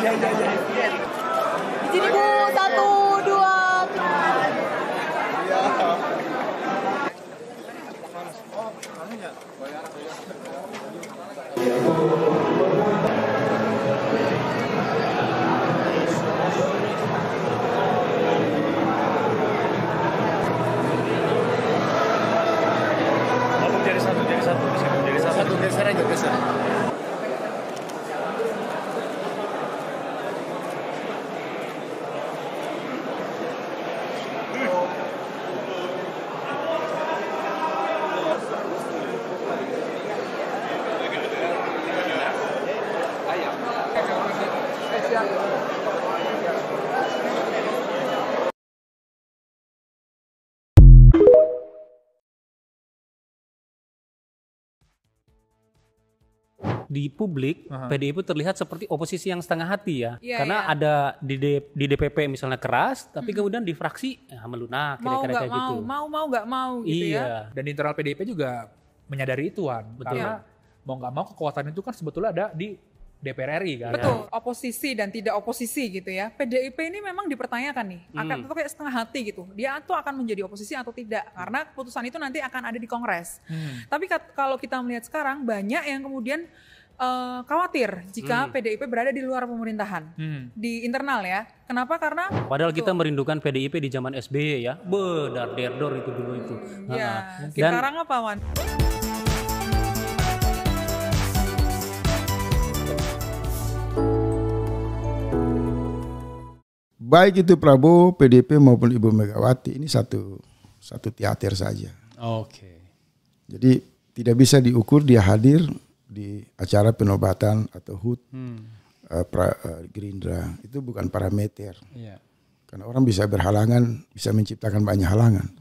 Sini Bu, 1, 2, Satu geser aja, geser. Di publik, PDIP terlihat seperti oposisi yang setengah hati ya. Iya, Karena iya. ada di DPP misalnya keras, tapi kemudian di fraksi melunak, mau kira-kira nggak kayak gitu. mau nggak mau gitu Iya. ya. Dan di internal PDIP juga menyadari itu, Wan. Betul. Karena mau nggak mau kekuatan itu kan sebetulnya ada di DPR RI kan. Betul, oposisi dan tidak oposisi gitu ya. PDIP ini memang dipertanyakan nih, akan itu kayak setengah hati gitu. Dia tuh akan menjadi oposisi atau tidak, karena keputusan itu nanti akan ada di Kongres. Tapi kalau kita melihat sekarang banyak yang kemudian khawatir jika PDIP berada di luar pemerintahan, di internal ya. Kenapa? Karena Padahal kita merindukan PDIP di zaman SBY ya. Dar-der-dor itu dulu itu. ya, Dan sekarang apa Wan? Baik itu Prabowo, PDIP maupun Ibu Megawati, ini satu teater saja. Oke. Jadi tidak bisa diukur dia hadir di acara penobatan atau HUT Gerindra. Itu bukan parameter. Iya. Karena orang bisa berhalangan, bisa menciptakan banyak halangan.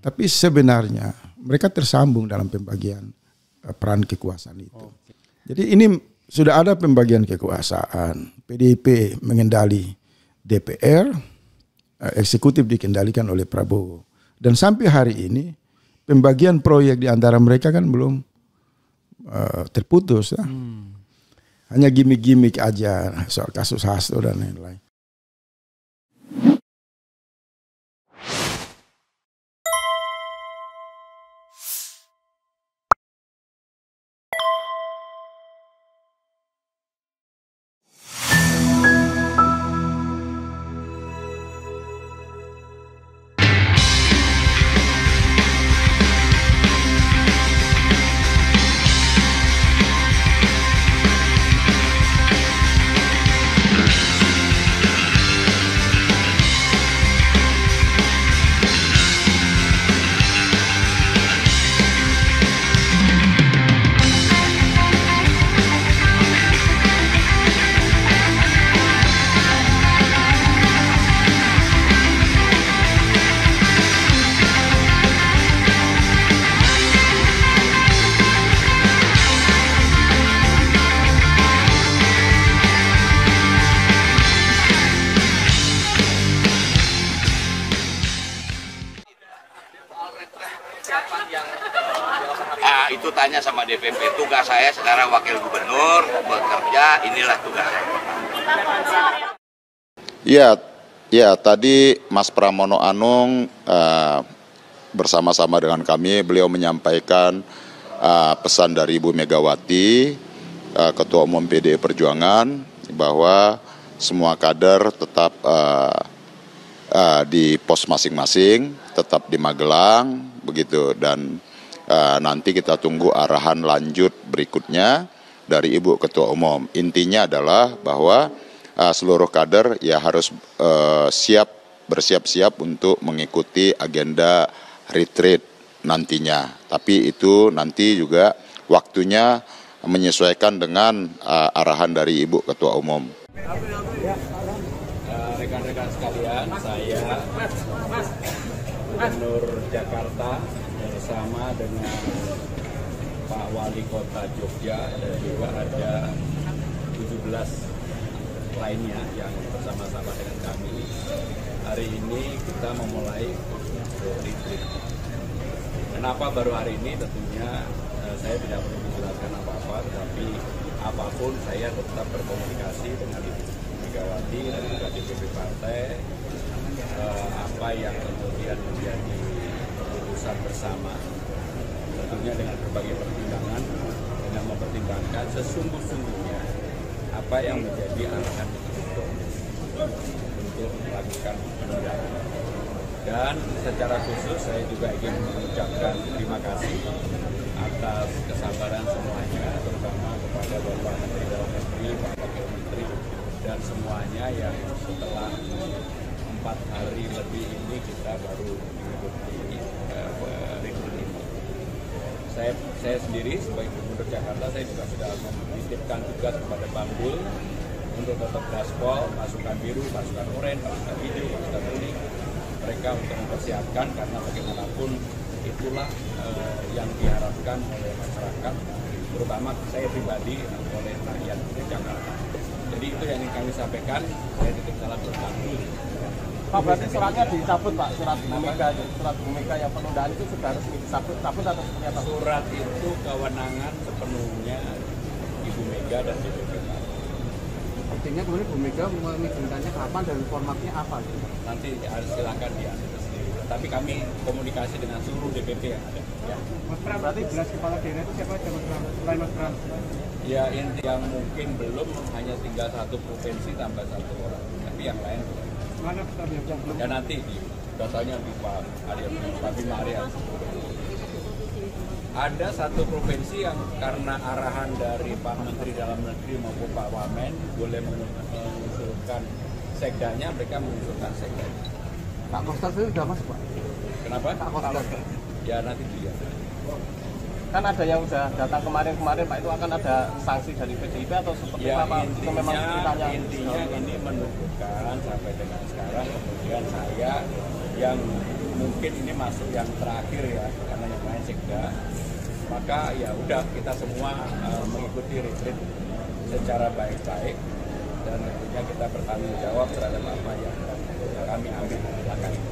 Tapi sebenarnya mereka tersambung dalam pembagian peran kekuasaan itu. Jadi ini sudah ada pembagian kekuasaan. PDIP mengendali DPR, eksekutif dikendalikan oleh Prabowo. Dan sampai hari ini pembagian proyek di antara mereka kan belum terputus. Ya. Hanya gimmick-gimmick aja soal kasus Hasto dan lain-lain. Itu tanya sama DPP, tugas saya sekarang wakil gubernur bekerja, inilah tugas saya. Ya, tadi Mas Pramono Anung bersama-sama dengan kami, beliau menyampaikan pesan dari Ibu Megawati, Ketua Umum PDI Perjuangan, bahwa semua kader tetap di pos masing-masing, tetap di Magelang, begitu. Dan nanti kita tunggu arahan lanjut berikutnya dari Ibu Ketua Umum. Intinya adalah bahwa seluruh kader ya harus bersiap-siap untuk mengikuti agenda retreat nantinya. Tapi itu nanti juga waktunya menyesuaikan dengan arahan dari Ibu Ketua Umum. Rekan-rekan sekalian, saya Gubernur Jakarta bersama dengan Pak Wali Kota Jogja dan juga ada 17 lainnya yang bersama-sama dengan kami. Hari ini kita memulai retreat. Kenapa baru hari ini? Tentunya saya tidak perlu menjelaskan apa-apa, tetapi apapun saya tetap berkomunikasi dengan Ibu Megawati dan juga DPP partai apa yang kemudian menjadi keputusan bersama, tentunya dengan berbagai pertimbangan, dengan mempertimbangkan sesungguhnya apa yang menjadi arahan untuk melakukan penundaan. Dan secara khusus saya juga ingin mengucapkan terima kasih atas kesabaran semuanya, terutama kepada Bapak Menteri Dalam Negeri, Pak Wakil Menteri, dan semuanya yang setelah 4 hari lebih ini kita baru mengikuti rekrut ini. Saya sendiri sebagai Gubernur Jakarta, saya juga sudah menitipkan tugas kepada Bambul untuk tetap gaspol, pasukan biru, pasukan oranye, pasukan hijau, pasukan kuning, mereka untuk mempersiapkan, karena bagaimanapun itulah yang diharapkan oleh masyarakat, terutama saya pribadi, oleh rakyat Jakarta. Jadi itu yang ingin kami sampaikan. Saya titip salam berbakti. Pak, berarti suratnya dicabut, Pak, surat Bu Mega yang penundaan itu sudah resmi dicabut atau seperti apa? Surat itu kewenangan sepenuhnya Ibu Mega dan DPP. Artinya kemudian Bu Mega mengizinkannya kapan dan formatnya apa? Gitu? Nanti silakan dianalisis sendiri. Tapi kami komunikasi dengan seluruh DPP yang ada. Ya. Mas Pram, berarti 11 kepala daerah itu siapa aja, Mas Pram? Selain Mas Pram? Ya, yang mungkin belum hanya tinggal 1 provinsi tambah 1 orang. Tapi yang lain mana yang belum? ya nanti datanya di Pak Bima Arya. Ada 1 provinsi yang karena arahan dari Pak Menteri Dalam Negeri maupun Pak Wamen boleh mengusulkan sekdanya, mereka mengusulkan sekdanya. Pak Kostar itu sudah masuk, Pak? Kenapa? Pak Kostar. Ya nanti dilihat. Kan ada yang sudah datang kemarin Pak, itu akan ada sanksi dari PDIP atau seperti Ya, apa? Itu memang intinya ini menunjukkan sampai dengan sekarang, kemudian saya yang mungkin ini masuk yang terakhir ya, karena yang lain sekda, maka ya udah kita semua mengikuti retreat secara baik-baik, dan tentunya kita bertanggung jawab terhadap apa yang kami ambil langkah ini.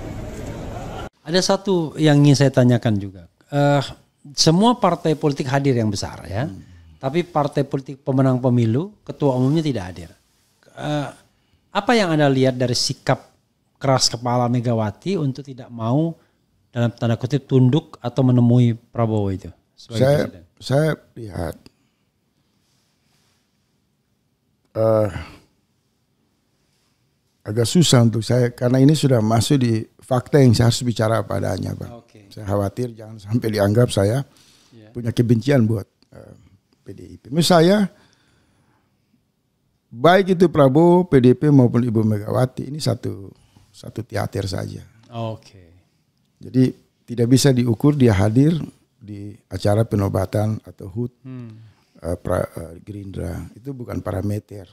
Ada satu yang ingin saya tanyakan juga. Semua partai politik hadir yang besar ya, tapi partai politik pemenang pemilu ketua umumnya tidak hadir. Apa yang Anda lihat dari sikap keras kepala Megawati untuk tidak mau dalam tanda kutip tunduk atau menemui Prabowo itu? Saya lihat agak susah untuk saya, karena ini sudah masuk di fakta yang saya harus bicara padanya, Pak. Saya khawatir jangan sampai dianggap saya punya kebencian buat PDIP. Misalnya baik itu Prabowo, PDIP maupun Ibu Megawati, ini satu teater saja. Jadi tidak bisa diukur dia hadir di acara penobatan atau HUT Gerindra, itu bukan parameter.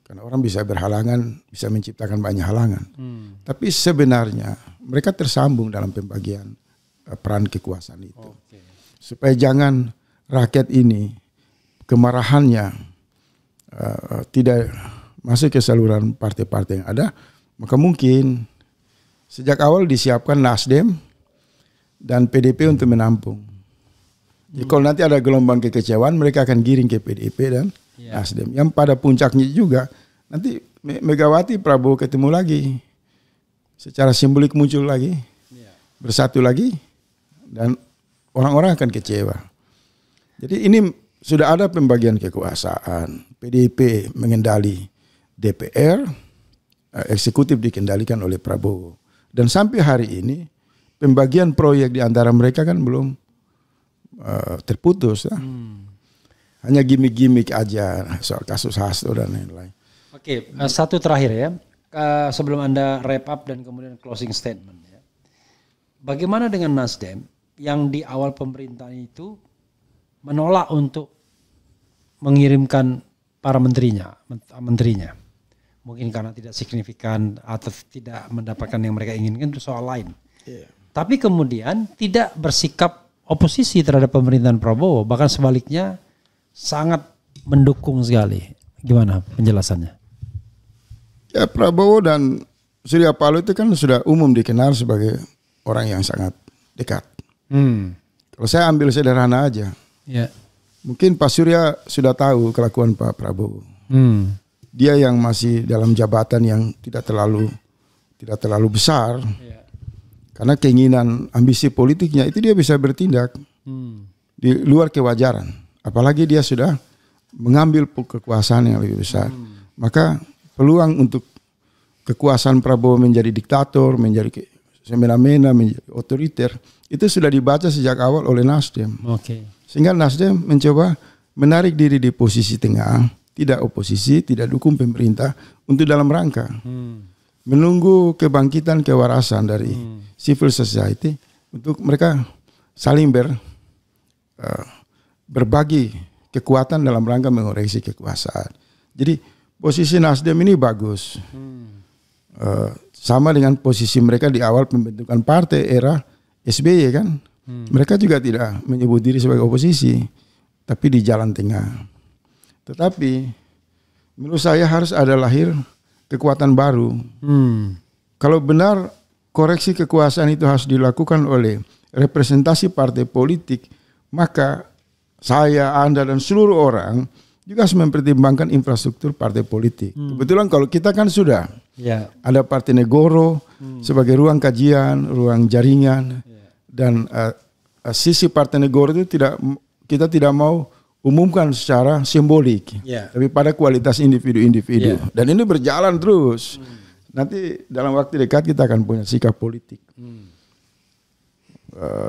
Karena orang bisa berhalangan, bisa menciptakan banyak halangan. Tapi sebenarnya mereka tersambung dalam pembagian peran kekuasaan itu. Supaya jangan rakyat ini kemarahannya tidak masuk ke saluran partai-partai yang ada, maka mungkin sejak awal disiapkan Nasdem dan PDIP untuk menampung. Jadi kalau nanti ada gelombang kekecewaan, mereka akan giring ke PDIP dan Nasdem. Yang pada puncaknya juga nanti Megawati Prabowo ketemu lagi, secara simbolik muncul lagi, bersatu lagi, dan orang-orang akan kecewa. Jadi ini sudah ada pembagian kekuasaan. PDIP mengendali DPR, eksekutif dikendalikan oleh Prabowo. Dan sampai hari ini pembagian proyek di antara mereka kan belum terputus. Hanya gimmick-gimmick aja soal kasus Hasto dan lain-lain. Satu terakhir ya, sebelum Anda wrap up dan kemudian closing statement ya. Bagaimana dengan Nasdem yang di awal pemerintahan itu menolak untuk mengirimkan para menterinya, mungkin karena tidak signifikan atau tidak mendapatkan yang mereka inginkan, itu soal lain. Tapi kemudian tidak bersikap oposisi terhadap pemerintahan Prabowo, bahkan sebaliknya sangat mendukung sekali. Gimana penjelasannya? Ya, Prabowo dan Surya Paloh itu kan sudah umum dikenal sebagai orang yang sangat dekat. Kalau saya ambil sederhana aja, mungkin Pak Surya sudah tahu kelakuan Pak Prabowo. dia yang masih dalam jabatan yang tidak terlalu besar, karena keinginan ambisi politiknya itu dia bisa bertindak di luar kewajaran. Apalagi dia sudah mengambil kekuasaan yang lebih besar, maka peluang untuk kekuasaan Prabowo menjadi diktator, menjadi semena-mena, menjadi otoriter, itu sudah dibaca sejak awal oleh Nasdem. Sehingga Nasdem mencoba menarik diri di posisi tengah, tidak oposisi, tidak dukung pemerintah, untuk dalam rangka menunggu kebangkitan kewarasan dari civil society untuk mereka saling berbagi kekuatan dalam rangka mengoreksi kekuasaan. Jadi posisi Nasdem ini bagus. Sama dengan posisi mereka di awal pembentukan partai era SBY kan. Mereka juga tidak menyebut diri sebagai oposisi, tapi di jalan tengah. Tetapi menurut saya harus ada lahir kekuatan baru. Kalau benar koreksi kekuasaan itu harus dilakukan oleh representasi partai politik, maka saya, Anda, dan seluruh orang juga harus mempertimbangkan infrastruktur partai politik. Kebetulan kalau kita kan sudah ada Partai Negoro sebagai ruang kajian, ruang jaringan, dan sisi Partai Negoro itu kita tidak mau umumkan secara simbolik, tapi pada kualitas individu-individu. Dan ini berjalan terus. Nanti dalam waktu dekat kita akan punya sikap politik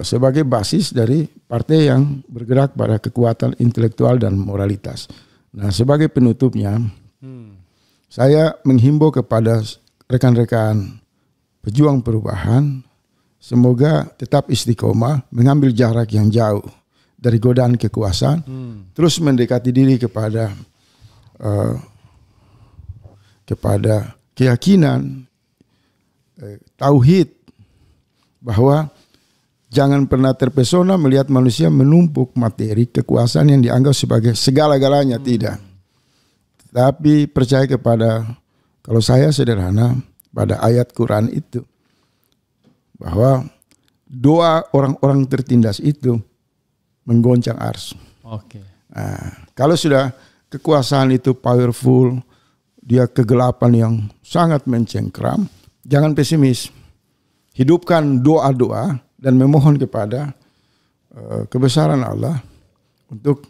sebagai basis dari partai yang bergerak pada kekuatan intelektual dan moralitas. Nah, sebagai penutupnya, saya menghimbau kepada rekan-rekan pejuang perubahan, semoga tetap istiqomah, mengambil jarak yang jauh dari godaan kekuasaan, terus mendekati diri kepada keyakinan, tauhid, bahwa jangan pernah terpesona melihat manusia menumpuk materi kekuasaan yang dianggap sebagai segala-galanya, tidak. Tapi percaya kepada, kalau saya sederhana, pada ayat Quran itu, bahwa doa orang-orang tertindas itu menggoncang ars. Nah, kalau sudah kekuasaan itu powerful, dia kegelapan yang sangat mencengkram, jangan pesimis. Hidupkan doa-doa dan memohon kepada kebesaran Allah untuk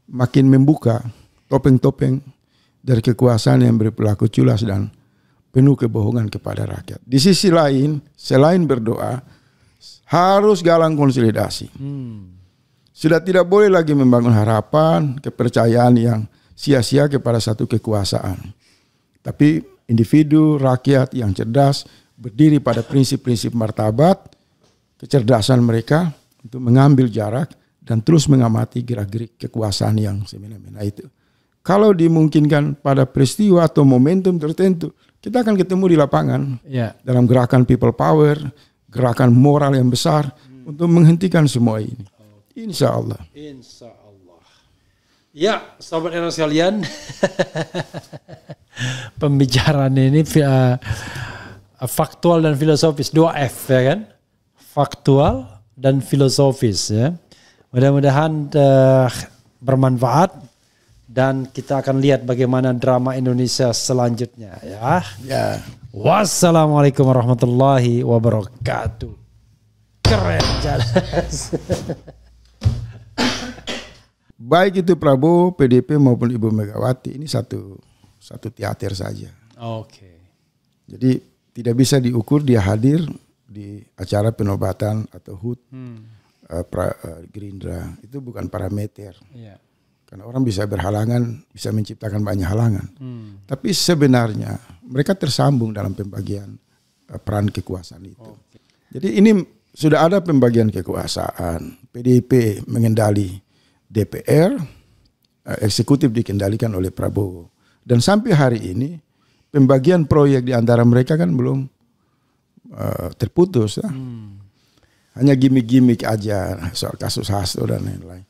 makin membuka topeng-topeng dari kekuasaan yang berperilaku culas dan penuh kebohongan kepada rakyat. Di sisi lain, selain berdoa, harus galang konsolidasi. Sudah tidak boleh lagi membangun harapan, kepercayaan yang sia-sia kepada satu kekuasaan. Tapi individu, rakyat yang cerdas, berdiri pada prinsip-prinsip martabat, kecerdasan mereka untuk mengambil jarak dan terus mengamati gerak-gerik kekuasaan yang semena-mena itu. Kalau dimungkinkan pada peristiwa atau momentum tertentu, kita akan ketemu di lapangan dalam gerakan people power, gerakan moral yang besar untuk menghentikan semua ini. Insya Allah. Insya Allah. Ya, sahabat era sekalian, pembicaraan ini faktual dan filosofis, 2F ya kan? Faktual dan filosofis ya. Mudah-mudahan bermanfaat dan kita akan lihat bagaimana drama Indonesia selanjutnya ya. Wassalamualaikum warahmatullahi wabarakatuh. Keren jelas. Baik itu Prabowo, PDIP maupun Ibu Megawati, ini satu teater saja. Jadi tidak bisa diukur dia hadir di acara penobatan atau HUT Gerindra, itu bukan parameter. Karena orang bisa berhalangan, bisa menciptakan banyak halangan. Tapi sebenarnya mereka tersambung dalam pembagian peran kekuasaan itu. Jadi ini sudah ada pembagian kekuasaan. PDIP mengendali DPR, eksekutif dikendalikan oleh Prabowo. Dan sampai hari ini pembagian proyek di antara mereka kan belum terputus. Hanya gimmick-gimmick aja soal kasus Hasto dan lain-lain.